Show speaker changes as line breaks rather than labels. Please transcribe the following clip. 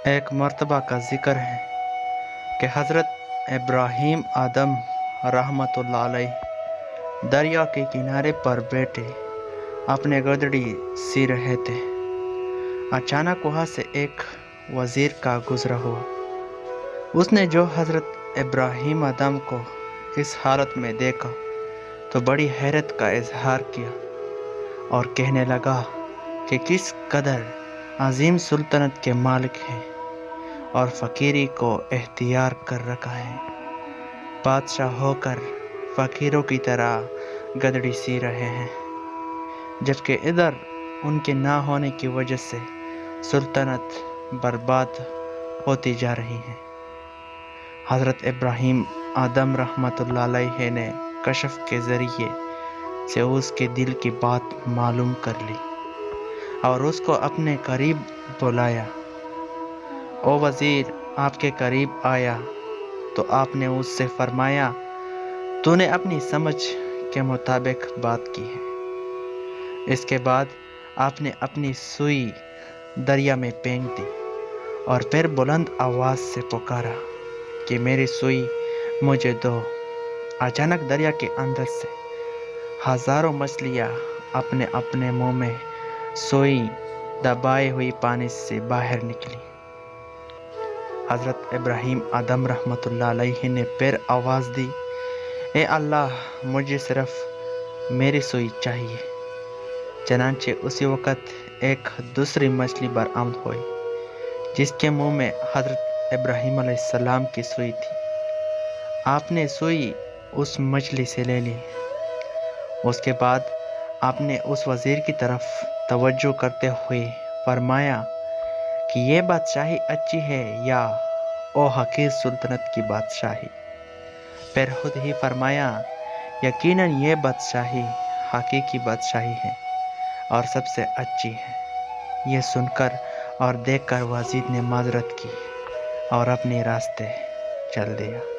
ایک مرتبہ کا ذکر ہے کہ حضرت ابراہیم آدم رحمۃ اللہ علیہ دریا کے کنارے پر بیٹھے اپنے گدڑی سی رہے تھے۔ اچانک وہاں سے ایک وزیر کا گزرا ہوا۔ اس نے جو حضرت ابراہیم آدم کو اس حالت میں دیکھا تو بڑی حیرت کا اظہار کیا اور کہنے لگا کہ کس قدر عظیم سلطنت کے مالک ہیں اور فقیری کو اختیار کر رکھا ہے۔ بادشاہ ہو کر فقیروں کی طرح گدڑی سی رہے ہیں، جبکہ ادھر ان کے نہ ہونے کی وجہ سے سلطنت برباد ہوتی جا رہی ہے۔ حضرت ابراہیم آدم رحمۃ اللہ علیہ نے کشف کے ذریعے سے اس کے دل کی بات معلوم کر لی اور اس کو اپنے قریب بلایا۔ او وزیر، آپ کے قریب آیا تو آپ نے اس سے فرمایا، تو نے اپنی سمجھ کے مطابق بات کی ہے۔ اس کے بعد آپ نے اپنی سوئی دریا میں پھینک دی اور پھر بلند آواز سے پکارا کہ میری سوئی مجھے دو۔ اچانک دریا کے اندر سے ہزاروں مچھلیاں اپنے اپنے منہ میں سوئی دبائے ہوئی پانی سے باہر نکلی۔ حضرت ابراہیم آدم رحمۃ اللہ علیہ نے پھر آواز دی، اے اللہ، مجھے صرف میری سوئی چاہیے۔ چنانچہ اسی وقت ایک دوسری مچھلی برآمد ہوئی جس کے منہ میں حضرت ابراہیم علیہ السلام کی سوئی تھی۔ آپ نے سوئی اس مچھلی سے لے لی۔ اس کے بعد آپ نے اس وزیر کی طرف توجہ کرتے ہوئے فرمایا کہ یہ بادشاہی اچھی ہے یا او حقیر سلطنت کی بادشاہی؟ پھر خود ہی فرمایا، یقیناً یہ بادشاہی حقیقی بادشاہی ہے اور سب سے اچھی ہے۔ یہ سن کر اور دیکھ کر وزیر نے معذرت کی اور اپنے راستے چل دیا۔